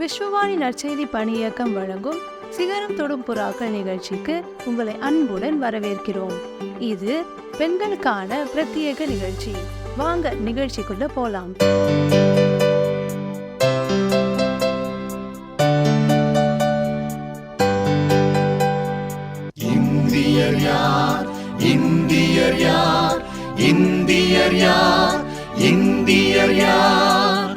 விஸ்வவாணி நற்செய்தி பணி இயக்கம் வழங்கும் சிகரம் தொடும் புறாக்கள் நிகழ்ச்சிக்கு உங்களை அன்புடன் வரவேற்கிறோம். இது பெண்களுக்கான பிரத்யேக நிகழ்ச்சி. வாங்க நிகழ்ச்சிக்குள்ள போலாம். இந்தியர் யார், இந்தியர் யார், இந்தியர் யார், இந்தியர் யார்?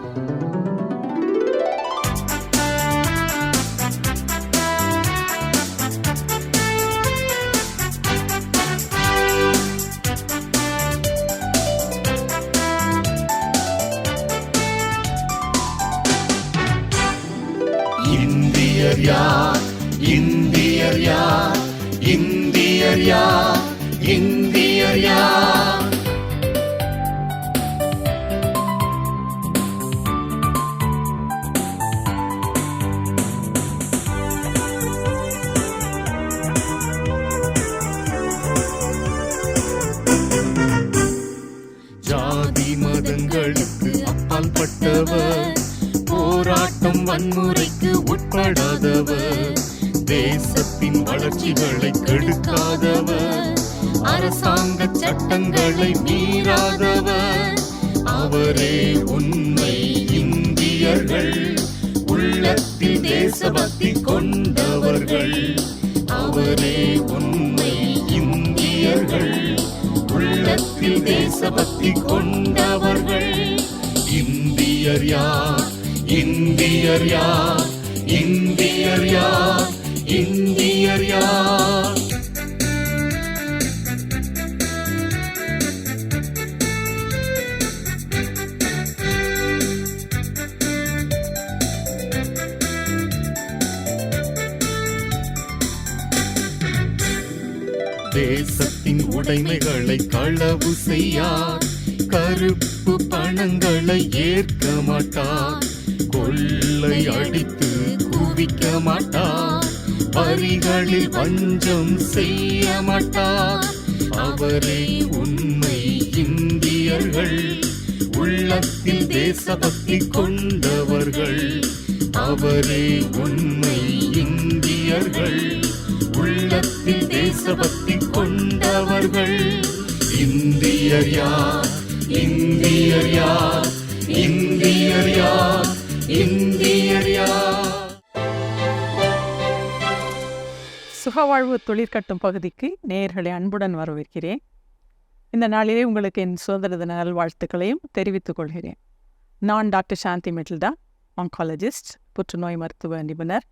இந்தியர் யார், இந்தியர் யார், இந்தியர் யார், இந்தியர் யார்? ஜாதி மதங்களுக்கு அப்பால் பட்டவர், போராட்டம் வன்முறைக்கு உட்படாதவர், தேசத்தின் வளர்ச்சிகளை கெடுக்காதவர், அரசாங்க சட்டங்களை மீறாதவர், அவரே உண்மை இந்தியர்கள், உள்ளத்தில் தேசபக்தி கொண்டவர்கள், அவரே உண்மை இந்தியர்கள், உள்ளத்தில் தேசபக்தி கொண்டவர்கள். இந்தியர் யார், இந்தியர் யார், இந்தியர் யார், இந்தியர் யார்? தேசத்தின் உடைமைகளை களவு செய்யார், கருப்பு பணங்களை ஏற்க மாட்டார், கொள்ளை அடித்து குவிக்க மாட்டார், வரிகளில் வஞ்சம் செய்ய மாட்டார், அவரே உண்மை இந்தியர்கள், உள்ளத்தில் தேசபக்தி கொண்டவர்கள், அவரே உண்மை இந்தியர்கள், உள்ளத்தில் தேசபக்தி கொண்டவர்கள். இந்தியர் யார், இந்தியர் யார், இந்தியர் யார், இந்தியர் யார்? சுகவாழ்வு தொழிற்கட்டும் பகுதிக்கு நேயர்களை அன்புடன் வரவேற்கிறேன். இந்த நாளிலே உங்களுக்கு என் சுதந்திர தின நல்வாழ்த்துக்களையும் தெரிவித்துக் கொள்கிறேன். நான் டாக்டர் சாந்தி மெட்டில்டா, ஆங்காலஜிஸ்ட், புற்றுநோய் மருத்துவ நிபுணர்.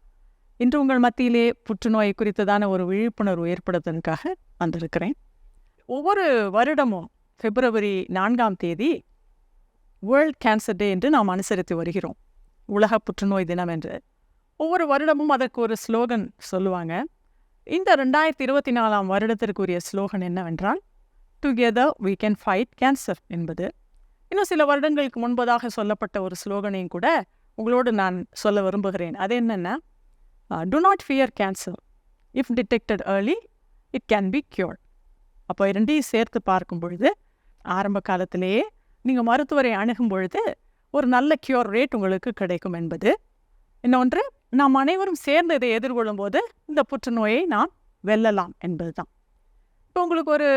இன்று உங்கள் மத்தியிலே புற்றுநோய் குறித்ததான ஒரு விழிப்புணர்வு ஏற்படுத்துவதற்காக வந்திருக்கிறேன். ஒவ்வொரு வருடமும் February 4 வேர்ல்ட் கேன்சர் டே என்று நாம் அனுசரித்து வருகிறோம், உலக புற்றுநோய் தினம் என்று. ஒவ்வொரு வருடமும் அதற்கு ஒரு ஸ்லோகன் சொல்லுவாங்க. இந்த 2024 வருடத்திற்குரிய ஸ்லோகன் என்னவென்றால், together we can fight cancer என்பது. இன்னும் சில வருடங்களுக்கு முன்பதாக சொல்லப்பட்ட ஒரு ஸ்லோகனையும் கூட உங்களோடு நான் சொல்ல விரும்புகிறேன். அது என்னென்னா, do not fear cancer. If detected early, it can be cured. அப்போ இரண்டையும் சேர்த்து பார்க்கும் பொழுது, ஆரம்ப காலத்திலேயே நீங்கள் மருத்துவரை அணுகும் பொழுது ஒரு நல்ல கியூர் ரேட் உங்களுக்கு கிடைக்கும் என்பது. இன்னொன்று, நாம் அனைவரும் சேர்ந்து இதை எதிர்கொள்ளும் போது இந்த புற்றுநோயை நாம் வெல்லலாம் என்பது தான். இப்போ உங்களுக்கு ஒரு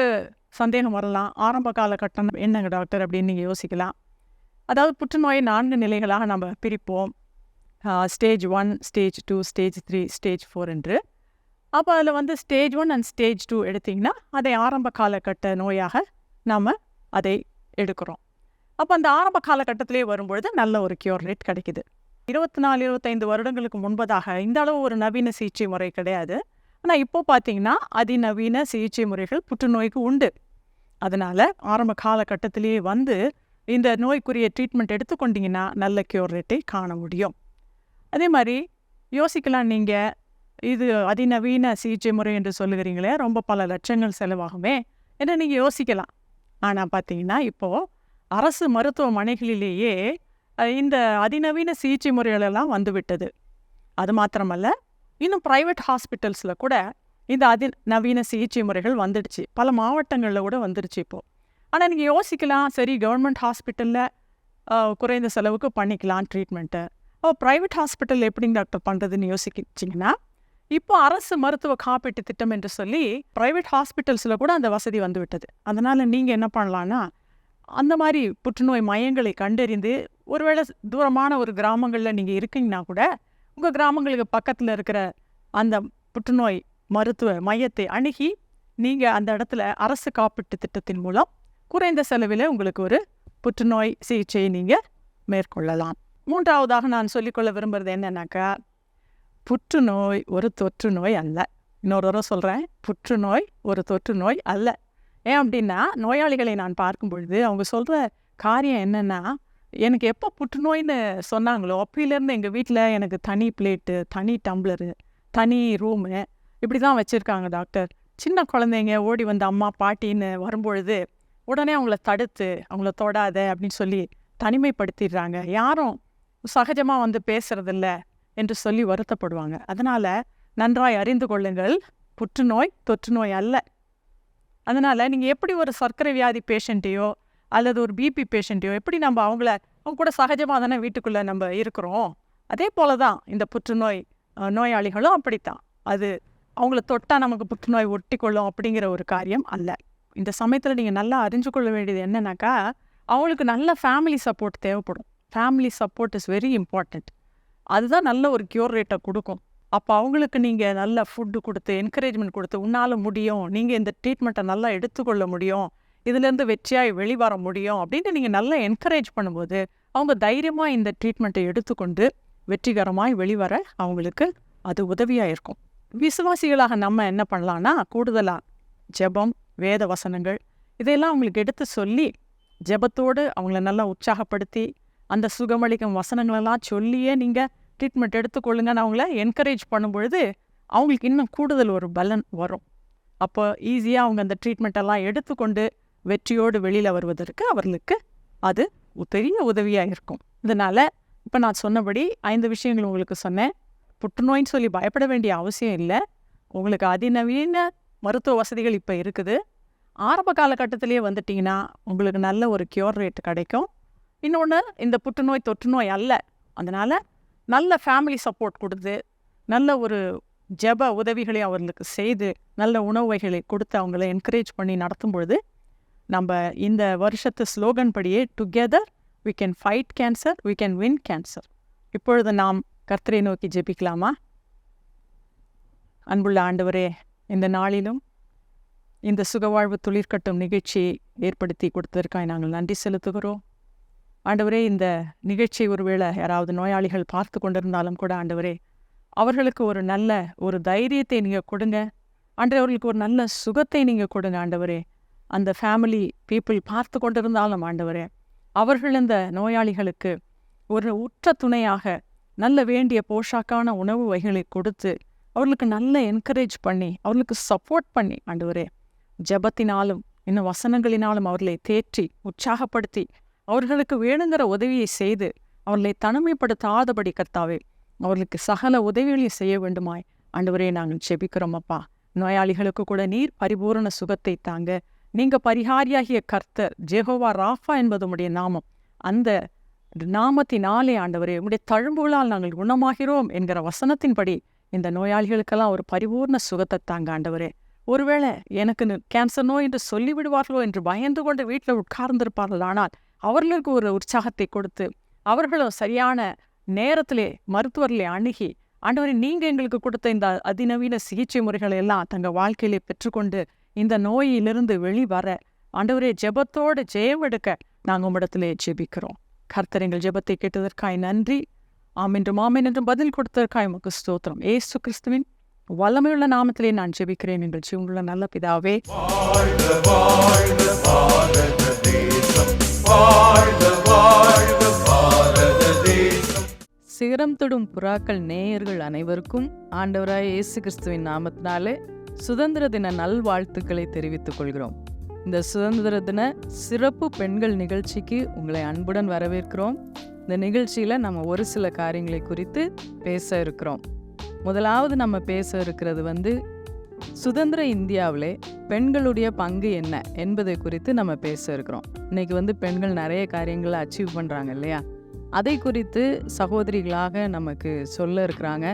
சந்தேகம் வரலாம், ஆரம்ப காலகட்டம் என்னங்க டாக்டர் அப்படின்னு நீங்கள் யோசிக்கலாம். அதாவது புற்றுநோயை 4 நிலைகளாக நம்ம பிரிப்போம். ஸ்டேஜ் 1, ஸ்டேஜ் 2, ஸ்டேஜ் 3, ஸ்டேஜ் 4 என்று. அப்போ அதில் ஸ்டேஜ் 1 அண்ட் ஸ்டேஜ் 2 எடுத்திங்கன்னா அதை ஆரம்ப காலகட்ட நோயாக நாம் அதை எடுக்கிறோம். அப்போ அந்த ஆரம்ப காலகட்டத்திலே வரும்பொழுது நல்ல ஒரு கியூர் ரேட் கிடைக்குது. 24-25 வருடங்களுக்கு முன்பதாக இந்த அளவு ஒரு நவீன சிகிச்சை முறை கிடையாது. ஆனால் இப்போ பார்த்தீங்கன்னா அதிநவீன சிகிச்சை முறைகள் புற்றுநோய்க்கு உண்டு. அதனால் ஆரம்ப காலகட்டத்திலேயே இந்த நோய்க்குரிய ட்ரீட்மெண்ட் எடுத்துக்கொண்டிங்கன்னா நல்ல கியூர் ரேட்டை காண முடியும். அதே மாதிரி யோசிக்கலாம், நீங்கள் இது அதிநவீன சிகிச்சை முறை என்று சொல்லுகிறீங்களே, ரொம்ப பல லட்சங்கள் செலவாகுமே என்று நீங்கள் யோசிக்கலாம். ஆனால் பார்த்தீங்கன்னா இப்போது அரசு மருத்துவமனைகளிலேயே இந்த அதிநவீன சிகிச்சை முறைகளெல்லாம் வந்துவிட்டது. அது மாத்திரமல்ல, இன்னும் ப்ரைவேட் ஹாஸ்பிட்டல்ஸில் கூட இந்த அதிநவீன சிகிச்சை முறைகள் வந்துடுச்சு. பல மாவட்டங்களில் கூட வந்துடுச்சு இப்போது. ஆனால் நீங்கள் யோசிக்கலாம், சரி கவர்மெண்ட் ஹாஸ்பிட்டலில் குறைந்த செலவுக்கு பண்ணிக்கலாம் ட்ரீட்மெண்ட்டு. ப்ரைவேட் ஹாஸ்பிட்டல் எப்படிங்க டாக்டர் பண்ணுறதுன்னு யோசிச்சிங்கன்னா, இப்போ அரசு மருத்துவ காப்பீட்டு திட்டம் என்று சொல்லி ப்ரைவேட் ஹாஸ்பிட்டல்ஸில் கூட அந்த வசதி வந்து விட்டது. அதனால் நீங்கள் என்ன பண்ணலான்னா, அந்த மாதிரி புற்றுநோய் மையங்களை கண்டறிந்து, ஒருவேளை தூரமான ஒரு கிராமங்களில் நீங்கள் இருக்கீங்கன்னா கூட உங்கள் கிராமங்களுக்கு பக்கத்தில் இருக்கிற அந்த புற்றுநோய் மருத்துவ மையத்தை அணுகி நீங்கள் அந்த இடத்துல அரசு காப்பீட்டு திட்டத்தின் மூலம் குறைந்த செலவில் உங்களுக்கு ஒரு புற்றுநோய் சிகிச்சையை நீங்கள் மேற்கொள்ளலாம். மூன்றாவதாக நான் சொல்லிக்கொள்ள விரும்புகிறது என்னன்னாக்கா, புற்றுநோய் ஒரு தொற்று நோய் அல்ல. இன்னொரு தடவை சொல்கிறேன், புற்றுநோய் ஒரு தொற்று நோய் அல்ல. ஏன் அப்படின்னா, நோயாளிகளை நான் பார்க்கும் பொழுது அவங்க சொல்கிற காரியம் என்னென்னா, எனக்கு எப்போ புற்றுநோய்னு சொன்னாங்களோ அப்போலேருந்து எங்கள் வீட்டில் எனக்கு தனி பிளேட்டு, தனி டம்ளரு, தனி ரூமு இப்படி தான் வச்சுருக்காங்க டாக்டர். சின்ன குழந்தைங்க ஓடி வந்து அம்மா பாட்டின்னு வரும்பொழுது உடனே அவங்கள தடுத்து அவங்கள தொடாத அப்படின்னு சொல்லி தனிமைப்படுத்திடுறாங்க. யாரும் சகஜமாக வந்து பேசுறதில்ல என்று சொல்லி வருத்தப்படுவாங்க. அதனால் நன்றாய் அறிந்து கொள்ளுங்கள், புற்றுநோய் தொற்று நோய் அல்ல. அதனால் நீங்கள் எப்படி ஒரு சர்க்கரை வியாதி பேஷண்ட்டையோ அல்லது ஒரு பிபி பேஷண்ட்டையோ எப்படி நம்ம அவங்க கூட சகஜமாக தானே வீட்டுக்குள்ளே நம்ம இருக்கிறோம், அதே போல தான் இந்த புற்றுநோய் நோயாளிகளும் அப்படித்தான். அது அவங்கள தொட்டால் நமக்கு புற்றுநோய் ஒட்டி கொள்ளும் அப்படிங்கிற ஒரு காரியம் அல்ல. இந்த சமயத்தில் நீங்கள் நல்லா அறிஞ்சு கொள்ள வேண்டியது என்னன்னாக்கா, அவங்களுக்கு நல்ல ஃபேமிலி சப்போர்ட் தேவைப்படும். Family support is very important. அதுதான் நல்ல ஒரு க்யூர் ரேட்டை கொடுக்கும். அப்போ அவங்களுக்கு நீங்கள் நல்ல ஃபுட்டு கொடுத்து என்கரேஜ்மெண்ட் கொடுத்து, உன்னால் முடியும், நீங்கள் இந்த ட்ரீட்மெண்ட்டை நல்லா எடுத்துக்கொள்ள முடியும், இதுலேருந்து வெற்றியாக வெளிவர முடியும் அப்படின்னு நீங்கள் நல்லா என்கரேஜ் பண்ணும்போது அவங்க தைரியமாக இந்த ட்ரீட்மெண்ட்டை எடுத்துக்கொண்டு வெற்றிகரமாய் வெளிவர அவங்களுக்கு அது உதவியாக இருக்கும். விசுவாசிகளாக நம்ம என்ன பண்ணலான்னா, கூடுதலாக ஜெபம், வேத வசனங்கள் இதையெல்லாம் அவங்களுக்கு எடுத்து சொல்லி ஜெபத்தோடு அவங்கள நல்லா உற்சாகப்படுத்தி அந்த சுகமளிக்கும் வசனங்களெல்லாம் சொல்லியே நீங்கள் ட்ரீட்மெண்ட் எடுத்துக்கொள்ளுங்கன்னு அவங்கள என்கரேஜ் பண்ணும்பொழுது அவங்களுக்கு இன்னும் கூடுதல் ஒரு பலன் வரும். அப்போ ஈஸியாக அவங்க அந்த ட்ரீட்மெண்ட்டெல்லாம் எடுத்துக்கொண்டு வெற்றியோடு வெளியில் வருவதற்கு அவர்களுக்கு அது பெரிய உதவியாக இருக்கும். இதனால் இப்போ நான் சொன்னபடி 5 விஷயங்கள் உங்களுக்கு சொன்னேன். புற்றுநோயின்னு சொல்லி பயப்பட வேண்டிய அவசியம் இல்லை. உங்களுக்கு அதிநவீன மருத்துவ வசதிகள் இப்போ இருக்குது. ஆரம்ப காலகட்டத்திலேயே வந்துட்டிங்கன்னா உங்களுக்கு நல்ல ஒரு க்யூர் ரேட் கிடைக்கும். இன்னொன்று, இந்த புற்றுநோய் தொற்று நோய் அல்ல. அதனால் நல்ல ஃபேமிலி சப்போர்ட் கொடுத்து, நல்ல ஒரு ஜெப உதவிகளை அவர்களுக்கு செய்து, நல்ல உணவு வகைகளை கொடுத்து அவங்கள என்கரேஜ் பண்ணி நடத்தும் பொழுது நம்ம இந்த வருஷத்து ஸ்லோகன் படியே together we can fight cancer, we can win cancer. இப்பொழுது நாம் கர்த்தரை நோக்கி ஜெபிக்கலாமா? அன்புள்ள ஆண்டவரே, இந்த நாளிலும் இந்த சுகவாழ்வு துளிர்கட்டும் நிகழ்ச்சியை ஏற்படுத்தி கொடுத்ததற்காக நாங்கள் நன்றி செலுத்துகிறோம். ஆண்டவரே, இந்த நிகழ்ச்சி ஒருவேளை யாராவது நோயாளிகள் பார்த்து கொண்டிருந்தாலும் கூட ஆண்டவரே, அவர்களுக்கு ஒரு நல்ல ஒரு தைரியத்தை நீங்கள் கொடுங்க. ஆண்டவரே, அவர்களுக்கு ஒரு நல்ல சுகத்தை நீங்கள் கொடுங்க. ஆண்டவரே, அந்த ஃபேமிலி பீப்புள் பார்த்து கொண்டிருந்தாலும் ஆண்டவரே, அவர்கள் இந்த நோயாளிகளுக்கு ஒரு உற்ற துணையாக நல்ல வேண்டிய போஷாக்கான உணவு வகைகளை கொடுத்து அவர்களுக்கு நல்ல என்கரேஜ் பண்ணி அவர்களுக்கு சப்போர்ட் பண்ணி ஆண்டவரே, ஜெபத்தினாலும் இன்னும் வசனங்களினாலும் அவர்களை தேற்றி உற்சாகப்படுத்தி அவர்களுக்கு வேணுங்கிற உதவியை செய்து அவர்களை தனிமைப்படுத்தாதபடி கர்த்தாவே அவர்களுக்கு சகல உதவிகளையும் செய்ய வேண்டுமாய் ஆண்டவரே நாங்கள் ஜெபிக்கிறோம். அப்பா, நோயாளிகளுக்கு கூட நீர் பரிபூரண சுகத்தை தாங்க. நீங்கள் பரிகாரியாகிய கர்த்தர் ஜெகோவா ராஃபா என்பது உம்முடைய நாமம். அந்த நாமத்தினாலே ஆண்டவரே, உம்முடைய தழும்புகளால் நாங்கள் குணமாகிறோம் என்கிற வசனத்தின்படி இந்த நோயாளிகளுக்கெல்லாம் ஒரு பரிபூர்ண சுகத்தை தாங்க ஆண்டவரே. ஒருவேளை எனக்கு கேன்சர் நோய் என்று சொல்லிவிடுவார்களோ என்று பயந்து கொண்டு வீட்டில் உட்கார்ந்திருப்பார்கள். ஆனால் அவர்களுக்கு ஒரு உற்சாகத்தை கொடுத்து அவர்களும் சரியான நேரத்திலே மருத்துவர்களை அணுகி ஆண்டவரே, நீங்கள் எங்களுக்கு கொடுத்த இந்த அதிநவீன சிகிச்சை முறைகளை எல்லாம் தங்கள் வாழ்க்கையிலே பெற்றுக்கொண்டு இந்த நோயிலிருந்து வெளிவர ஆண்டவரே ஜெபத்தோடு ஜெயமெடுக்க நாங்கள் உம்மிடத்திலே ஜெபிக்கிறோம். கர்த்தர் எங்கள் ஜெபத்தை கேட்டதற்காய் நன்றி. ஆமென்றும் ஆமென் என்றும் பதில் கொடுத்ததற்காய் உமக்கு ஸ்தோத்திரம். இயேசு கிறிஸ்துவின் வல்லமையுள்ள நாமத்திலே நான் ஜெபிக்கிறேன் எங்கள் ஜீவனுள்ள நல்ல பிதாவே. வாழ்க வாழ்க பாரத தேசம், வாழ்க வாழ்க பாரத தேசம். சிகரம் தொடும் புறாக்கள் நேயர்கள் அனைவருக்கும் ஆண்டவராய் இயேசு கிறிஸ்துவின் நாமத்தினாலே சுதந்திர தின நல்வாழ்த்துக்களை தெரிவித்துக் கொள்கிறோம். இந்த சுதந்திர தின சிறப்பு பெண்கள் நிகழ்ச்சிக்கு உங்களை அன்புடன் வரவேற்கிறோம். இந்த நிகழ்ச்சியில் நம்ம ஒரு சில காரியங்களை குறித்து பேச இருக்கிறோம். முதலாவது நம்ம பேச இருக்கிறது சுதந்திர இந்தியாவிலே பெண்களுடைய பங்கு என்ன என்பதை குறித்து நம்ம பேச இருக்கிறோம். இன்றைக்கி பெண்கள் நிறைய காரியங்களை அச்சீவ் பண்ணுறாங்க இல்லையா? அதை குறித்து சகோதரிகளாக நமக்கு சொல்ல இருக்கிறாங்க.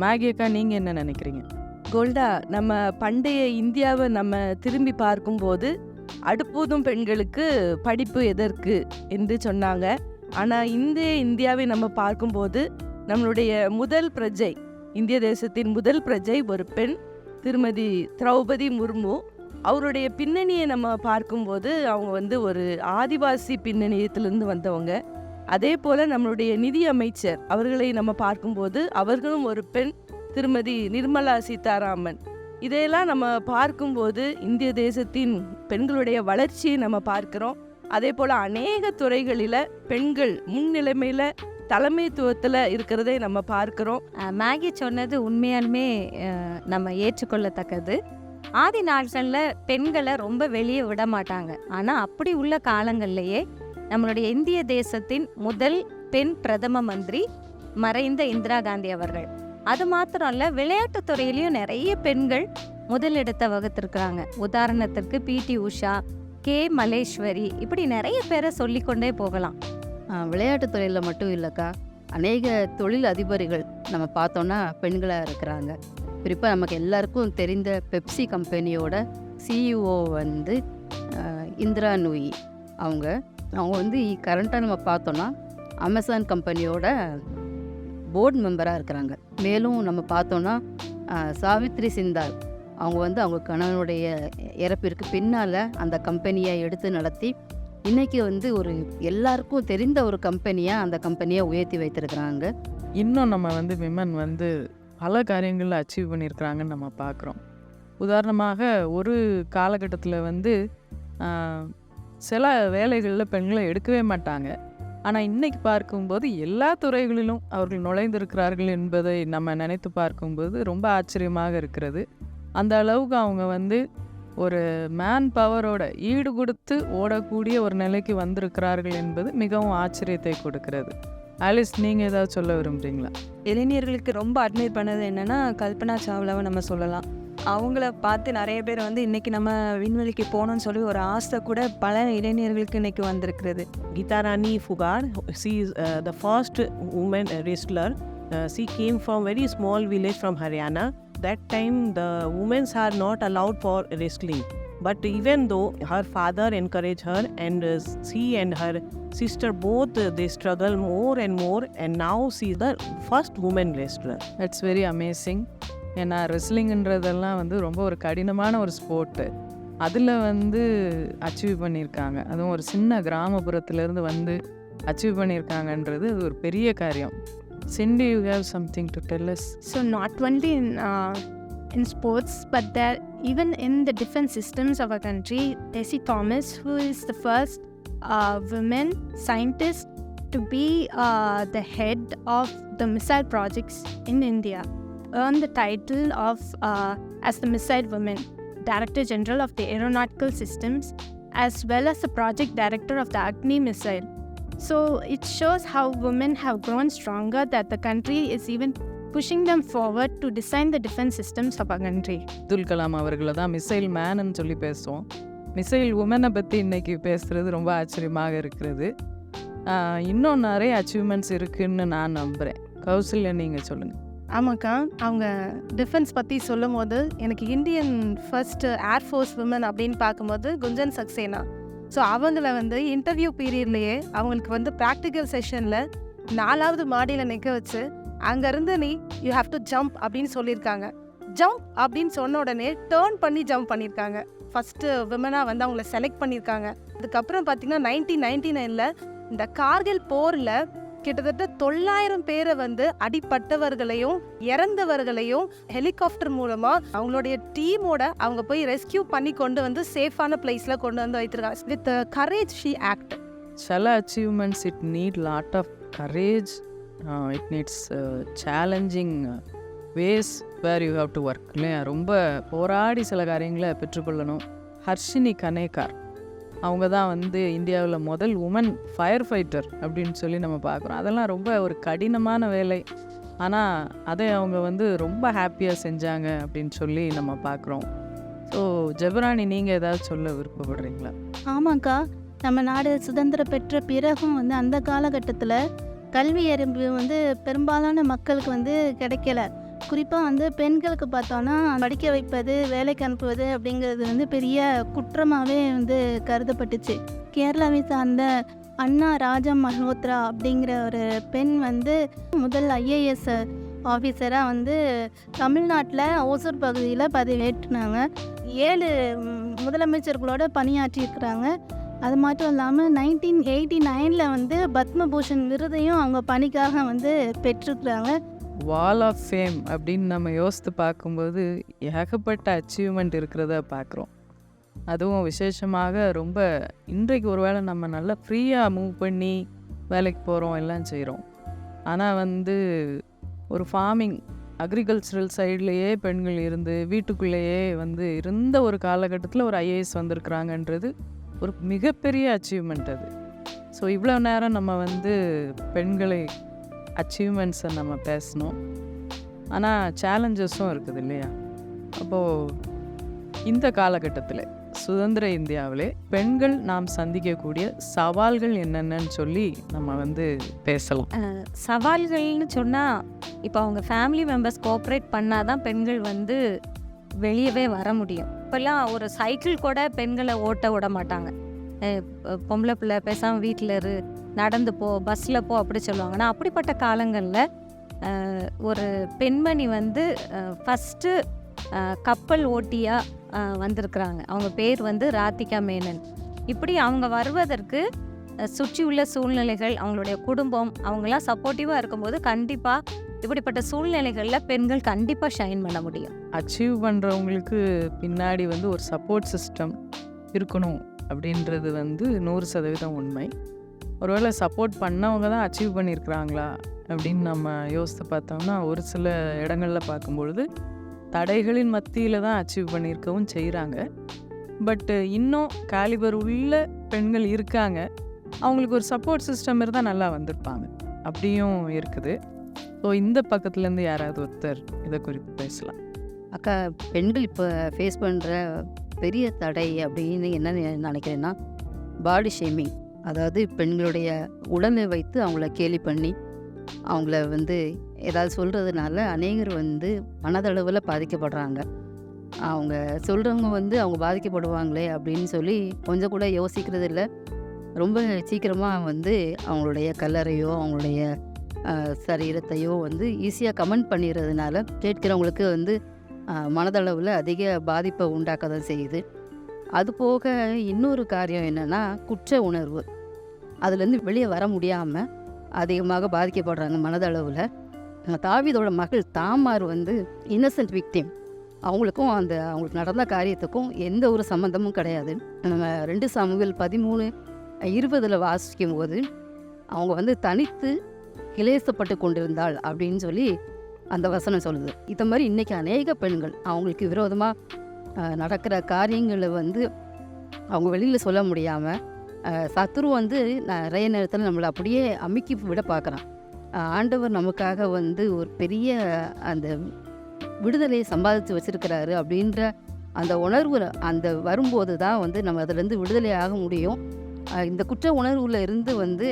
மேகி அக்கா, நீங்கள் என்ன நினைக்கிறீங்க? கோல்டா, நம்ம பண்டைய இந்தியாவை நம்ம திரும்பி பார்க்கும்போது அடுப்பூதும் பெண்களுக்கு படிப்பு எதற்கு என்று சொன்னாங்க. ஆனால் இந்தியாவை நம்ம பார்க்கும்போது நம்மளுடைய முதல் பிரஜை, இந்திய தேசத்தின் முதல் பிரஜை ஒரு பெண், திருமதி திரௌபதி முர்மு. அவருடைய பின்னணியை நம்ம பார்க்கும்போது அவங்க ஒரு ஆதிவாசி பின்னணியத்திலிருந்து வந்தவங்க. அதே போல் நம்மளுடைய நிதி அமைச்சர் அவர்களை நம்ம பார்க்கும்போது அவர்களும் ஒரு பெண், திருமதி நிர்மலா சீதாராமன். இதையெல்லாம் நம்ம பார்க்கும்போது இந்திய தேசத்தின் பெண்களுடைய வளர்ச்சியை நம்ம பார்க்குறோம். அதே போல் அநேக துறைகளில் பெண்கள் முன்னிலைமையில் தலைமைத்துவத்தில் இருக்கிறதை நம்ம பார்க்குறோம். மேகி சொன்னது உண்மையாலுமே நம்ம ஏற்றுக்கொள்ளத்தக்கது. ஆதி நாட்களில் பெண்களை ரொம்ப வெளியே விட மாட்டாங்க. ஆனால் அப்படி உள்ள காலங்கள்லேயே நம்மளுடைய இந்திய தேசத்தின் முதல் பெண் பிரதம மந்திரி மறைந்த இந்திரா காந்தி அவர்கள். அது மாத்திரம் இல்லை, விளையாட்டுத் துறையிலையும் நிறைய பெண்கள் முதலிடத்தை வகுத்திருக்கிறாங்க. உதாரணத்திற்கு பிடி உஷா, கே மலேஸ்வரி, இப்படி நிறைய பேரை சொல்லிக்கொண்டே போகலாம். விளையாட்டுத் துறையில் மட்டும் இல்லைக்கா, அநேக தொழில் அதிபர்கள் நம்ம பார்த்தோன்னா பெண்களாக இருக்கிறாங்க. குறிப்பாக நமக்கு எல்லாருக்கும் தெரிந்த பெப்சி கம்பெனியோட சிஇஓ இந்திரா நூயி. அவங்க கரண்ட்டாக நம்ம பார்த்தோன்னா அமேசான் கம்பெனியோட போர்டு மெம்பராக இருக்கிறாங்க. மேலும் நம்ம பார்த்தோன்னா சாவித்ரி சிந்தால் அவங்க அவங்க கணவனுடைய இறப்பிற்கு பின்னால் அந்த கம்பெனியை எடுத்து நடத்தி இன்றைக்கி ஒரு எல்லாருக்கும் தெரிந்த ஒரு கம்பெனியாக அந்த கம்பெனியை உயர்த்தி வைத்திருக்கிறாங்க. இன்னும் நம்ம விமன் பல காரியங்களில் அச்சீவ் பண்ணியிருக்கிறாங்கன்னு நம்ம பார்க்குறோம். உதாரணமாக ஒரு காலகட்டத்தில் சில வேலைகளில் பெண்களை எடுக்கவே மாட்டாங்க. ஆனால் இன்றைக்கி பார்க்கும்போது எல்லா துறைகளிலும் அவர்கள் நுழைந்திருக்கிறார்கள் என்பதை நம்ம நினைத்து பார்க்கும்போது ரொம்ப ஆச்சரியமாக இருக்கிறது. அந்த அளவுக்கு அவங்க ஒரு மேன் பவரோட ஈடு கொடுத்து ஓடக்கூடிய ஒரு நிலைக்கு வந்திருக்கிறார்கள் என்பது மிகவும் ஆச்சரியத்தை கொடுக்கிறது. ஆலிஸ், நீங்கள் ஏதாவது சொல்ல விரும்புகிறீங்களா? இளைஞர்களுக்கு ரொம்ப அட்மைர் பண்ணது என்னென்னா கல்பனா சாவ்லாவை நம்ம சொல்லலாம். அவங்கள பார்த்து நிறைய பேர் இன்றைக்கி நம்ம விண்வெளிக்கு போகணும்னு சொல்லி ஒரு ஆசை கூட பல இளைஞர்களுக்கு இன்றைக்கி வந்திருக்கிறது. Geeta Rani Fugar, she is the first woman wrestler. She came from very small village from Haryana. That time the women are not allowed for wrestling. But even though her father encouraged her and she and her sister both they struggle more and more, and now she is the first woman wrestler. That's very amazing. ஏன்னா ரெஸ்லிங்ன்றதெல்லாம் ரொம்ப ஒரு கடினமான ஒரு sport. அதில் achieve பண்ணியிருக்காங்க. அதுவும் ஒரு சின்ன கிராமப்புறத்துலேருந்து அச்சீவ் பண்ணியிருக்காங்கன்றது அது ஒரு பெரிய காரியம். Cindy, you have something to tell us? So not only in sports, but that even in the defense systems of our country, Tessie Thomas, who is the first women scientist to be the head of the missile projects in India, earned the title of as the Missile Woman, Director General of the Aeronautical Systems, as well as the Project Director of the Agni missile. So it shows how women have grown stronger, that the country is even pushing them forward to design the defense systems of our country. Abdul Kalam அவர்களை தான் missile மேன்னு சொல்லி பேசுவோம். Missile உமனை பற்றி இன்றைக்கி பேசுகிறது ரொம்ப ஆச்சரியமாக இருக்கிறது. இன்னும் நிறைய அச்சீவ்மெண்ட்ஸ் இருக்குதுன்னு நான் நம்புகிறேன். கௌசல்யா, நீங்கள் சொல்லுங்கள். ஆமாக்கா, அவங்க டிஃபென்ஸ் பற்றி சொல்லும் போது எனக்கு இந்தியன் ஃபர்ஸ்ட் ஏர்ஃபோர்ஸ் விமன் அப்படின்னு பார்க்கும்போது குஞ்சன் சக்சேனா. ஸோ அவங்கள இன்டர்வியூ பீரியட்லேயே அவங்களுக்கு ப்ராக்டிக்கல் செஷனில் 4வது மாடியில் நிற்க வச்சு அங்கேருந்து யூ ஹாவ் டு ஜம்ப் அப்படின்னு சொல்லியிருக்காங்க. ஜம்ப் அப்படின்னு சொன்ன உடனே டேர்ன் பண்ணி ஜம்ப் பண்ணியிருக்காங்க. ஃபஸ்ட்டு விமனாக அவங்கள செலக்ட் பண்ணியிருக்காங்க. அதுக்கப்புறம் பார்த்திங்கன்னா 1999 இந்த கார்கில் போரில் கிட்டத்தட்ட 900 பேரை அடிப்பட்டவர்களையும் இறந்தவர்களையும் ஹெலிகாப்டர் மூலமாக அவங்களுடைய டீமோட அவங்க போய் ரெஸ்கியூ பண்ணி கொண்டு சேஃபான பிளேஸில் கொண்டு வைத்திருக்காங்க. With courage she act. சில achievements it need lot of courage. It needs challenging ways where you have to work இல்லையா? ரொம்ப போராடி சில காரியங்களை பெற்றுக்கொள்ளணும். ஹர்ஷினி கனேகார் அவங்க தான் இந்தியாவில் முதல் உமன் ஃபயர் ஃபைட்டர் அப்படின்னு சொல்லி நம்ம பார்க்குறோம். அதெல்லாம் ரொம்ப ஒரு கடினமான வேலை. ஆனால் அதை அவங்க ரொம்ப ஹாப்பியாக செஞ்சாங்க அப்படின்னு சொல்லி நம்ம பார்க்குறோம். ஸோ ஜெபராணி, நீங்கள் ஏதாவது சொல்ல விருப்பப்படுறீங்களா? ஆமாக்கா, நம்ம நாடு சுதந்திரம் பெற்ற பிறகும் அந்த காலகட்டத்தில் கல்வி அறிவு வந்து பெரும்பாலான மக்களுக்கு வந்து கிடைக்கல. குறிப்பாக வந்து பெண்களுக்கு பார்த்தோன்னா படிக்க வைப்பது, வேலைக்கு அனுப்புவது அப்படிங்கிறது வந்து பெரிய குற்றமாகவே வந்து கருதப்பட்டுச்சு. கேரளாவை சார்ந்த அண்ணா ராஜா மல்ஹோத்ரா அப்படிங்கிற ஒரு பெண் வந்து முதல் ஐஏஎஸ் ஆஃபீஸராக வந்து தமிழ்நாட்டில் ஓசூர் பகுதியில் பதவியேற்றினாங்க. 7 முதலமைச்சர்களோட பணியாற்றியிருக்கிறாங்க. அது மட்டும் இல்லாமல் 1989 வந்து பத்மபூஷன் விருதையும் அவங்க பணிக்காக வந்து பெற்றிருக்கிறாங்க. வால் ஆஃப் ஃபேம் அப்படின்னு நம்ம யோசித்து பார்க்கும்போது ஏகப்பட்ட அச்சீவ்மெண்ட் இருக்கிறத பார்க்குறோம். அதுவும் விசேஷமாக ரொம்ப இன்றைக்கு ஒருவேளை நம்ம நல்லா ஃப்ரீயாக மூவ் பண்ணி வேலைக்கு போகிறோம், எல்லாம் செய்கிறோம். ஆனால் வந்து ஒரு ஃபார்மிங் அக்ரிகல்ச்சரல் சைட்லேயே பெண்கள் இருந்து வீட்டுக்குள்ளேயே வந்து இருந்த ஒரு காலகட்டத்தில் ஒரு ஐஏஎஸ் வந்திருக்கிறாங்கன்றது ஒரு மிகப்பெரிய அச்சீவ்மெண்ட் அது. ஸோ இவ்வளோ நேரம் நம்ம வந்து பெண்களை அச்சீவ்மெண்ட்ஸை நம்ம பேசணும். ஆனால் சேலஞ்சஸும் இருக்குது இல்லையா? அப்போது இந்த காலகட்டத்தில் சுதந்திர இந்தியாவிலே பெண்கள் நாம் சந்திக்கக்கூடிய சவால்கள் என்னென்னு சொல்லி நம்ம வந்து பேசலாம். சவால்கள்னு சொன்னால் இப்போ அவங்க ஃபேமிலி மெம்பர்ஸ் கோஆப்ரேட் பண்ணால் தான் பெண்கள் வந்து வெளியவே வர முடியும். இப்போல்லாம் ஒரு சைக்கிள் கூட பெண்களை ஓட்ட விட மாட்டாங்க. பொம்பளை பிள்ளை பேசாமல் வீட்டில் இரு, நடந்து போ, பஸ்ஸில் போ அப்படி சொல்லுவாங்க. ஆனால் அப்படிப்பட்ட காலங்களில் ஒரு பெண்மணி வந்து ஃபஸ்ட்டு கப்பல் ஓட்டியாக வந்திருக்கிறாங்க. அவங்க பேர் வந்து ராதிகா மேனன். இப்படி அவங்க வருவதற்கு சுற்றி உள்ள சூழ்நிலைகள், அவங்களுடைய குடும்பம், அவங்களாம் சப்போர்ட்டிவாக இருக்கும்போது கண்டிப்பாக இப்படிப்பட்ட சூழ்நிலைகளில் பெண்கள் கண்டிப்பாக ஷைன் பண்ண முடியும். அச்சீவ் பண்ணுறவங்களுக்கு பின்னாடி வந்து ஒரு சப்போர்ட் சிஸ்டம் இருக்கணும் அப்படின்றது வந்து 100% உண்மை. ஒருவேளை சப்போர்ட் பண்ணவங்க தான் அச்சீவ் பண்ணியிருக்கிறாங்களா அப்படின்னு நம்ம யோசித்து பார்த்தோம்னா ஒரு சில இடங்களில் பார்க்கும்பொழுது தடைகளின் மத்தியில் தான் அச்சீவ் பண்ணியிருக்கவும் செய்கிறாங்க. பட்டு இன்னும் காலிபர் உள்ள பெண்கள் இருக்காங்க, அவங்களுக்கு ஒரு சப்போர்ட் சிஸ்டம் இருந்தால் நல்லா வந்திருப்பாங்க, அப்படியும் இருக்குது. ஸோ இந்த பக்கத்துலேருந்து யாராவது ஒருத்தர் இதை குறித்து பேசலாம். அக்கா, பெண்கள் இப்போ ஃபேஸ் பண்ணுற பெரிய தடை அப்படின்னு என்ன நினைக்கிறேன்னா பாடி ஷேமிங். அதாவது பெண்களுடைய உடலை வைத்து அவங்கள கேலி பண்ணி அவங்கள வந்து ஏதாவது சொல்கிறதுனால அநேகர் வந்து மனதளவில் பாதிக்கப்படுறாங்க. அவங்க சொல்கிறவங்க வந்து அவங்க பாதிக்கப்படுவாங்களே அப்படின்னு சொல்லி கொஞ்சம் கூட யோசிக்கிறது இல்லை. ரொம்ப சீக்கிரமாக வந்து அவங்களுடைய கல்லறையோ அவங்களுடைய சரீரத்தையோ வந்து ஈஸியாக கமெண்ட் பண்ணிடுறதுனால கேட்குறவங்களுக்கு வந்து மனதளவில் அதிக பாதிப்பை உண்டாக்க தான் செய்யுது. அதுபோக இன்னொரு காரியம் என்னென்னா குற்ற உணர்வு. அதுலேருந்து வெளியே வர முடியாமல் அதிகமாக பாதிக்கப்படுறாங்க மனதளவில். தாவீதோட மகள் தாமார் வந்து இன்னசென்ட் விக்டிம். அவங்களுக்கும் அவங்களுக்கு நடந்த காரியத்துக்கும் எந்த ஒரு சம்மந்தமும் கிடையாது. நம்ம 2 சாமுவேல் 13:20 வாசிக்கும் போது அவங்க வந்து தனித்து கிளேசப்பட்டு கொண்டிருந்தாள் அப்படின்னு சொல்லி அந்த வசனம் சொல்லுது. இந்த மாதிரி இன்றைக்கி அநேக பெண்கள் அவங்களுக்கு விரோதமாக நடக்கிற காரியங்களை வந்து அவங்க வெளியில் சொல்ல முடியாமல் சத்துரு வந்து நிறைய நேரத்தில் நம்மளை அப்படியே அமுக்கி விட பார்க்குறான். ஆண்டவர் நமக்காக வந்து ஒரு பெரிய அந்த விடுதலையை சம்பாதிச்சு வச்சுருக்கிறாரு அப்படின்ற அந்த உணர்வு அந்த வரும்போது தான் வந்து நம்ம அதிலேருந்து விடுதலை ஆக முடியும். இந்த குற்ற உணர்வில் இருந்து வந்து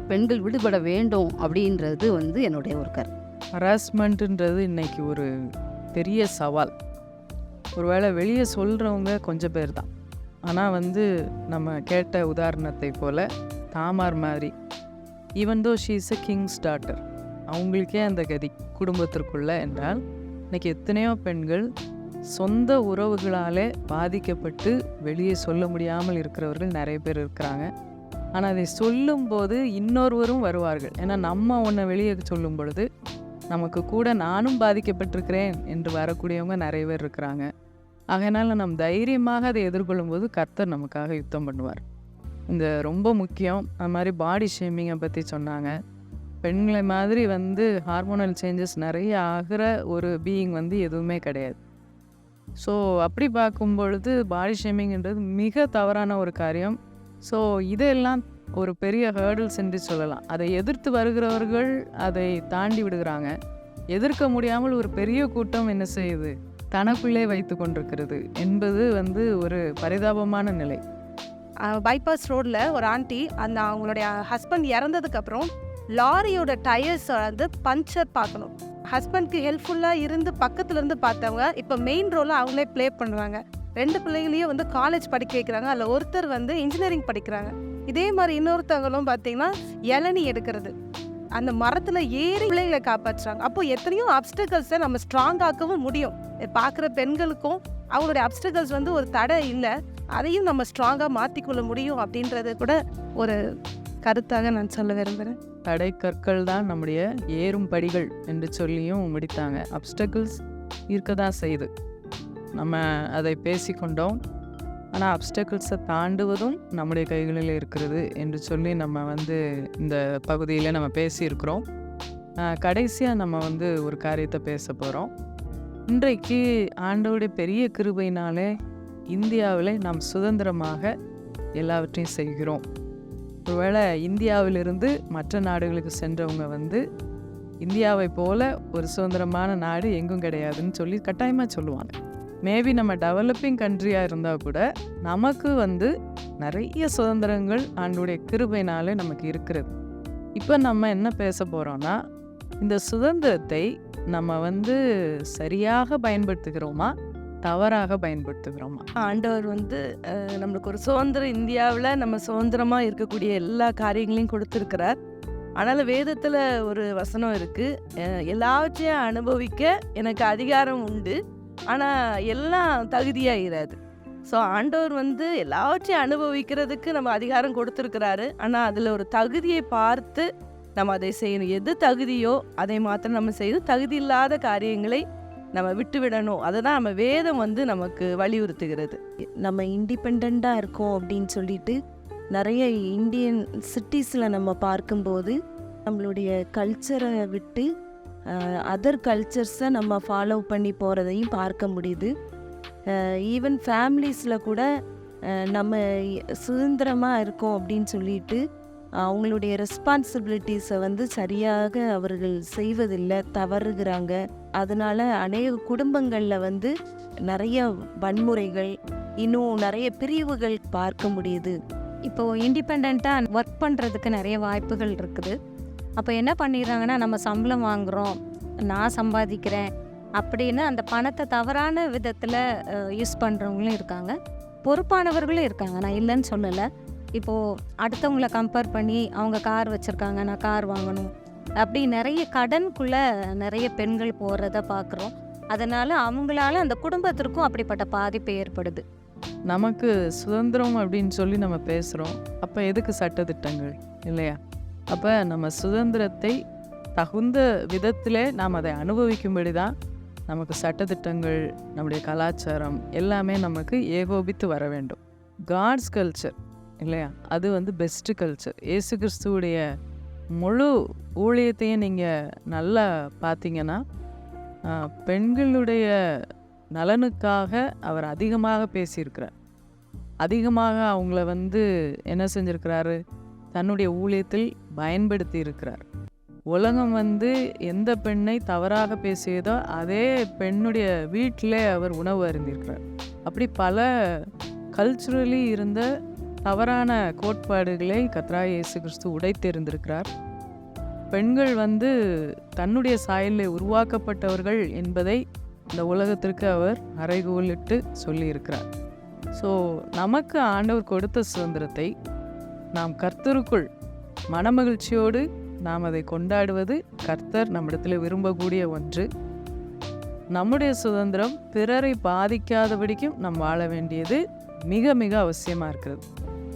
பெண்கள் விடுபட வேண்டும் அப்படின்றது வந்து என்னுடைய ஒரு கருத்து. ஹராஸ்மெண்ட்டுன்றது இன்றைக்கி ஒரு பெரிய சவால். ஒருவேளை வெளியே சொல்கிறவங்க கொஞ்சம் பேர் தான். ஆனால் வந்து நம்ம கேட்ட உதாரணத்தை போல் தாமார் மாதிரி, even though she is a Kings daughter, அவங்களுக்கே அந்த கதி குடும்பத்திற்குள்ள என்றால் இன்றைக்கி எத்தனையோ பெண்கள் சொந்த உறவுகளாலே பாதிக்கப்பட்டு வெளியே சொல்ல முடியாமல் இருக்கிறவர்கள் நிறைய பேர் இருக்கிறாங்க. ஆனால் அதை சொல்லும்போது இன்னொருவரும் வருவார்கள். ஏன்னா நம்ம ஒன்றை வெளியே சொல்லும் பொழுது நமக்கு கூட நானும் பாதிக்கப்பட்டிருக்கிறேன் என்று வரக்கூடியவங்க நிறைய பேர் இருக்கிறாங்க. அதனால் நம்ம தைரியமாக அதை எதிர்கொள்ளும்போது கர்த்தர் நமக்காக யுத்தம் பண்ணுவார். இந்த ரொம்ப முக்கியம். அது மாதிரி பாடி ஷேமிங்கை பற்றி சொன்னாங்க. பெண்களை மாதிரி வந்து ஹார்மோனல் சேஞ்சஸ் நிறைய ஆகிற ஒரு பீயிங் வந்து எதுவுமே கிடையாது. ஸோ அப்படி பார்க்கும்பொழுது பாடி ஷேமிங்ன்றது மிக தவறான ஒரு காரியம். ஸோ இதெல்லாம் ஒரு பெரிய ஹேர்டில்ஸ் என்று சொல்லலாம். அதை எதிர்த்து வருகிறவர்கள் அதை தாண்டி விடுகிறாங்க. எதிர்க்க முடியாமல் ஒரு பெரிய கூட்டம் என்ன செய்யுது, தனக்குள்ளே வைத்து கொண்டிருக்கிறது என்பது வந்து ஒரு பரிதாபமான நிலை. பைபாஸ் ரோடில் ஒரு ஆண்டி அவங்களுடைய ஹஸ்பண்ட் இறந்ததுக்கப்புறம் லாரியோட டயர்ஸ் வந்து பஞ்சர் பார்க்கணும். ஹஸ்பண்ட்க்கு ஹெல்ப்ஃபுல்லாக இருந்து பக்கத்துல இருந்து பார்த்தவங்க இப்போ மெயின் ரோலை அவங்களே ப்ளே பண்ணுவாங்க. 2 பிள்ளைகளையும் வந்து காலேஜ் படிக்க வைக்கிறாங்க. அதில் ஒருத்தர் வந்து இன்ஜினியரிங் படிக்கிறாங்க. இதே மாதிரி இன்னொருத்தவங்களும் பார்த்தீங்கன்னா இளநீ எடுக்கிறது, அந்த மரத்தில் ஏறி பிள்ளைகளை காப்பாற்றுறாங்க. அப்போ எத்தனையோ அப்டக்கல்ஸை நம்ம ஸ்ட்ராங் ஆக்கவும் முடியும். பார்க்குற பெண்களுக்கும் அவங்களுடைய அப்டக்கல்ஸ் வந்து ஒரு தடை இல்லை, அதையும் நம்ம ஸ்ட்ராங்காக மாற்றிக்கொள்ள முடியும் அப்படின்றது கூட ஒரு கருத்தாக நான் சொல்ல விரும்புகிறேன். தடை கற்கள் தான் நம்முடைய ஏறும் படிகள் என்று சொல்லியும் முடித்தாங்க. அப்டக்கிள்ஸ் இருக்க தான் செய்யுது, நம்ம அதை பேசிக்கொண்டோம். ஆனால் அப்டக்கிள்ஸை தாண்டுவதும் நம்முடைய கைகளில் இருக்கிறது என்று சொல்லி நம்ம வந்து இந்த பகுதியில் நம்ம பேசியிருக்கிறோம். கடைசியாக நம்ம வந்து ஒரு காரியத்தை பேச போகிறோம். இன்றைக்கு ஆண்டவருடைய பெரிய கிருபையினாலே இந்தியாவில் நாம் சுதந்திரமாக எல்லாவற்றையும் செய்கிறோம். ஒருவேளை இந்தியாவிலிருந்து மற்ற நாடுகளுக்கு சென்றவங்க வந்து இந்தியாவை போல ஒரு சுதந்திரமான நாடு எங்கும் கிடையாதுன்னு சொல்லி கட்டாயமாக சொல்லுவாங்க. மேபி நம்ம டெவலப்பிங் கண்ட்ரியாக இருந்தால் கூட நமக்கு வந்து நிறைய சுதந்திரங்கள் ஆண்டுடைய கிருபையினாலே நமக்கு இருக்கிறது. இப்போ நம்ம என்ன பேச போகிறோன்னா, இந்த சுதந்திரத்தை நம்ம வந்து சரியாக பயன்படுத்துகிறோமா, தவறாக பயன்படுத்துகிறோமா? ஆண்டவர் வந்து நம்மளுக்கு ஒரு சுதந்திர இந்தியாவில் நம்ம சுதந்திரமாக இருக்கக்கூடிய எல்லா காரியங்களையும் கொடுத்துருக்கிறார். அதனால் வேதத்தில் ஒரு வசனம் இருக்குது, எல்லாவற்றையும் அனுபவிக்க எனக்கு அதிகாரம் உண்டு, ஆனால் எல்லாம் தகுதியாகிறாது. ஸோ ஆண்டவர் வந்து எல்லாவற்றையும் அனுபவிக்கிறதுக்கு நம்ம அதிகாரம் கொடுத்துருக்கிறாரு. ஆனால் அதில் ஒரு தகுதியை பார்த்து நம்ம அதை செய்யணும். எது தகுதியோ அதை மாத்திரம் நம்ம செய்யணும், தகுதி இல்லாத காரியங்களை நம்ம விட்டு விடணும். அதை தான் நம்ம வேதம் வந்து நமக்கு வலியுறுத்துகிறது. நம்ம இண்டிபெண்ட்டாக இருக்கோம் அப்படின்னு சொல்லிட்டு நிறைய இந்தியன் சிட்டிஸில் நம்ம பார்க்கும்போது நம்மளுடைய கல்ச்சரை விட்டு அதர் கல்ச்சர்ஸை நம்ம ஃபாலோ பண்ணி போகிறதையும் பார்க்க முடியுது. ஈவன் ஃபேமிலிஸில் கூட நம்ம சுதந்திரமாக இருக்கோம் அப்படின்னு சொல்லிட்டு அவங்களுடைய ரெஸ்பான்சிபிலிட்டிஸை வந்து சரியாக அவர்கள் செய்வதில்லை, தவறுகிறாங்க. அதனால் அநேக குடும்பங்களில் வந்து நிறைய வன்முறைகள், இன்னும் நிறைய பிரிவுகள் பார்க்க முடியுது. இப்போது இண்டிபெண்ட்டாக ஒர்க் பண்ணுறதுக்கு நிறைய வாய்ப்புகள் இருக்குது. அப்போ என்ன பண்ணிடுறாங்கன்னா, நம்ம சம்பளம் வாங்குகிறோம், நான் சம்பாதிக்கிறேன் அப்படின்னு அந்த பணத்தை தவறான விதத்தில் யூஸ் பண்ணுறவங்களும் இருக்காங்க, பொறுப்பானவர்களும் இருக்காங்க, நான் இல்லைன்னு சொல்லலை. இப்போது அடுத்தவங்கள கம்பேர் பண்ணி அவங்க கார் வச்சுருக்காங்க, நான் கார் வாங்கணும் அப்படி நிறைய கடனுக்குள்ளே நிறைய பெண்கள் போகிறத பார்க்குறோம். அதனால் அவங்களால அந்த குடும்பத்திற்கும் அப்படிப்பட்ட பாதிப்பு ஏற்படுது. நமக்கு சுதந்திரம் அப்படின்னு சொல்லி நம்ம பேசுகிறோம், அப்போ எதுக்கு சட்டத்திட்டங்கள் இல்லையா? அப்போ நம்ம சுதந்திரத்தை தகுந்த விதத்தில் நாம் அதை அனுபவிக்கும்படி தான் நமக்கு சட்டத்திட்டங்கள், நம்முடைய கலாச்சாரம் எல்லாமே நமக்கு ஏகோபித்து வர வேண்டும். காட்ஸ் கல்ச்சர் இல்லையா, அது வந்து பெஸ்ட்டு கல்ச்சர். இயேசு கிறிஸ்துவுடைய முழு ஊழியத்தையும் நீங்கள் நல்லா பார்த்தீங்கன்னா, பெண்களுடைய நலனுக்காக அவர் அதிகமாக பேசியிருக்கிறார். அதிகமாக அவங்கள வந்து என்ன செஞ்சுருக்கிறாரு, தன்னுடைய ஊழியத்தில் பயன்படுத்தி இருக்கிறார். உலகம் வந்து எந்த பெண்ணை தவறாக பேசியதோ அதே பெண்ணுடைய வீட்டிலே அவர் உணவு அருந்திருக்கிறார். அப்படி பல கல்ச்சுரலி இருந்த தவறான கோட்பாடுகளை கர்த்தராகிய இயேசு கிறிஸ்து உடைத்தெறிந்திருக்கிறார். பெண்கள் வந்து தன்னுடைய சாயலில் உருவாக்கப்பட்டவர்கள் என்பதை இந்த உலகத்திற்கு அவர் அறைகோலிட்டு சொல்லியிருக்கிறார். ஸோ நமக்கு ஆண்டவர் கொடுத்த சுதந்திரத்தை நாம் கர்த்தருக்குள் மனமகிழ்ச்சியோடு நாம் அதை கொண்டாடுவது கர்த்தர் நம்மிடத்தில் விரும்பக்கூடிய ஒன்று. நம்முடைய சுதந்திரம் பிறரை பாதிக்காதபடிக்கும் நாம் வாழ வேண்டியது மிக மிக அவசியமாக இருக்கிறது.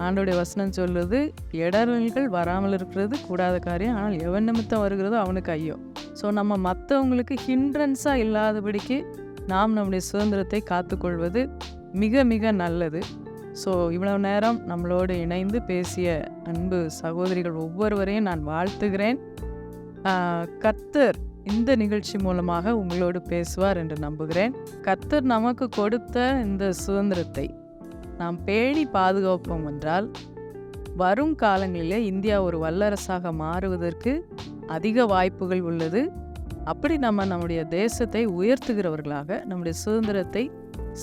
ஆண்டோடைய வசனம் சொல்லுது, இடர்கள் வராமல் இருக்கிறது கூடாத காரியம், ஆனால் எவன் நிமித்தம் வருகிறதோ அவனுக்கு ஐயோ. ஸோ நம்ம மற்றவங்களுக்கு ஹிண்ட்ரன்ஸாக இல்லாதபடிக்கு நாம் நம்முடைய சுதந்திரத்தை காத்துக்கொள்வது மிக மிக நல்லது. ஸோ இவ்வளவு நேரம் நம்மளோடு இணைந்து பேசிய அன்பு சகோதரிகள் ஒவ்வொருவரையும் நான் வாழ்த்துகிறேன். கர்த்தர் இந்த நிகழ்ச்சி மூலமாக உங்களோடு பேசுவார் என்று நம்புகிறேன். கர்த்தர் நமக்கு கொடுத்த இந்த சுதந்திரத்தை நாம் பேணி பாதுகாப்போம் என்றால் வரும் காலங்களிலே இந்தியா ஒரு வல்லரசாக மாறுவதற்கு அதிக வாய்ப்புகள் உள்ளது. அப்படி நம்ம நம்முடைய தேசத்தை உயர்த்துகிறவர்களாக, நம்முடைய சுதந்திரத்தை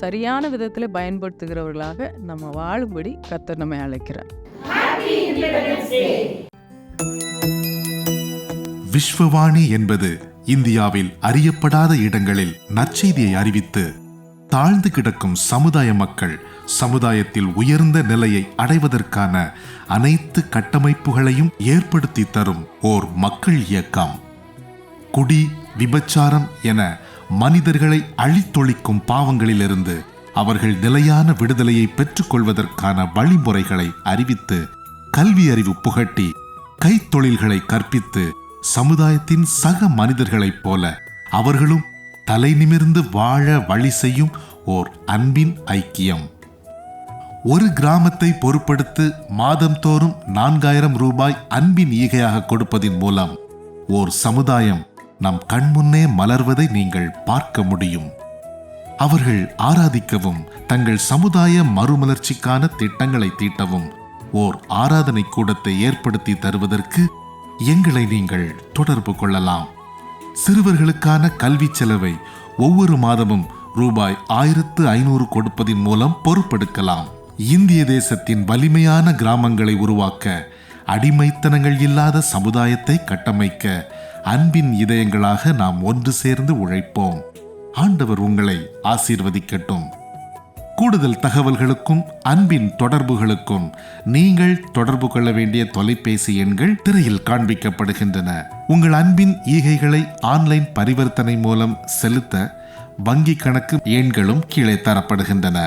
சரியான விதத்தில் பயன்படுத்துகிறவர்களாக நம்ம வாழும்படி கர்த்தர் நம்மை அழைக்கிறார். விஸ்வவாணி என்பது இந்தியாவில் அறியப்படாத இடங்களில் நற்செய்தியை அறிவித்து தாழ்ந்து கிடக்கும் சமுதாய மக்கள் சமுதாயத்தில் உயர்ந்த நிலையை அடைவதற்கான அனைத்து கட்டமைப்புகளையும் ஏற்படுத்தி தரும் ஓர் மக்கள் இயக்கம். குடி, விபச்சாரம் என மனிதர்களை அழித்தொழிக்கும் பாவங்களிலிருந்து அவர்கள் நிலையான விடுதலையை பெற்றுக்கொள்வதற்கான வழிமுறைகளை அறிவித்து, கல்வி அறிவு புகட்டி, கைத்தொழில்களை கற்பித்து, சமுதாயத்தின் சக மனிதர்களைப் போல அவர்களும் தலை நிமிர்ந்து வாழ வழி செய்யும் ஓர் அன்பின் ஐக்கியம். ஒரு கிராமத்தை பொறுப்படுத்து மாதந்தோறும் 4000 ரூபாய் அன்பின் ஈகையாக கொடுப்பதின் மூலம் ஓர் சமுதாயம் நம் கண்முன்னே மலர்வதை நீங்கள் பார்க்க முடியும். அவர்கள் ஆராதிக்கவும் தங்கள் சமுதாய மறுமலர்ச்சிக்கான திட்டங்களை தீட்டவும் ஓர் ஆராதனை கூடத்தை ஏற்படுத்தி தருவதற்கு எங்களை நீங்கள் தொடர்பு கொள்ளலாம். சிறுவர்களுக்கான கல்வி செலவை ஒவ்வொரு மாதமும் ரூபாய் 1500 கொடுப்பதின் மூலம் பொறுப்பெடுக்கலாம். இந்திய தேசத்தின் வலிமையான கிராமங்களை உருவாக்க, அடிமைத்தனங்கள் இல்லாத சமுதாயத்தை கட்டமைக்க அன்பின் இதயங்களாக நாம் ஒன்று சேர்ந்து உழைப்போம். ஆண்டவர் உங்களை ஆசீர்வதிக்கட்டும். கூடுதல் தகவல்களுக்கும் அன்பின் தொடர்புகளுக்கும் நீங்கள் தொடர்பு கொள்ள வேண்டிய தொலைபேசி எண்கள் திரையில் காண்பிக்கப்படுகின்றன. உங்கள் அன்பின் ஈகைகளை ஆன்லைன் பரிவர்த்தனை மூலம் செலுத்த வங்கி கணக்கு எண்களும் கீழே தரப்படுகின்றன.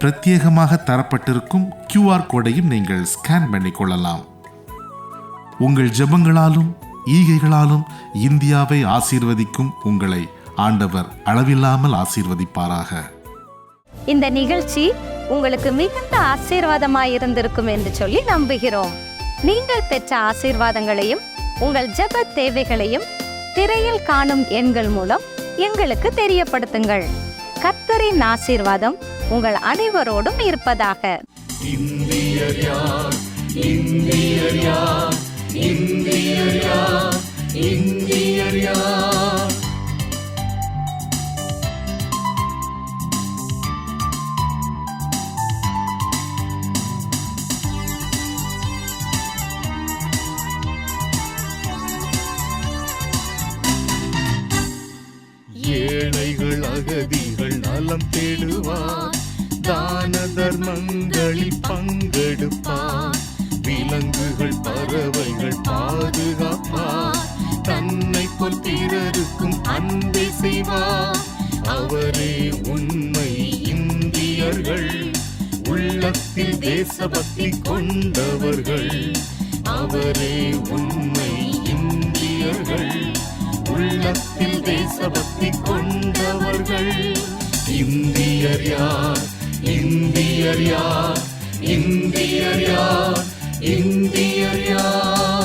பிரத்யேகமாக தரப்பட்டிருக்கும் QR கோடையும் நீங்கள் ஸ்கேன் பண்ணிக் கொள்ளலாம். உங்கள் ஜெபங்களாலும் ஈகைகளாலும் இந்தியாவை ஆசீர்வதிக்கும் உங்களை ஆண்டவர் அளவில்லாமல் ஆசீர்வதிப்பாராக. இந்த நிகழ்ச்சி உங்களுக்கு மிகுந்த ஆசீர்வாதமாய் இருந்திருக்கும் என்று சொல்லி நம்புகிறோம். நீங்கள் பெற்ற ஆசீர்வாதங்களையும் உங்கள் ஜெப தேவைகளையும் திரையில் காணும் எண்கள் மூலம் எங்களுக்கு தெரியப்படுத்துங்கள். கர்த்தரின் ஆசீர்வாதம் உங்கள் அனைவரோடும் இருப்பதாக. இந்தியர் யார், இந்தியர் யார், இந்தியர் யார், இந்தியர் யார். ஏழைகள் அகதிகள் நலம் தேடுவார், தான தர்மங்களில் பங்கெடுப்பார், விலங்குகள் பறவைகள் பாதுகாப்பார், தன்னை போல் பிறருக்கும் அன்பை செய்வார். அவரே உண்மை இந்தியர்கள், உள்ளத்தில் தேசபக்தி கொண்டவர்கள். அவரே உண்மை இந்தியர்கள், உள்ளத்தில் தேசபக்தி கொண்டவர்கள். இந்தியர் யார், இந்தியர் யார், இந்தியர் யார், இந்தியர் யார்.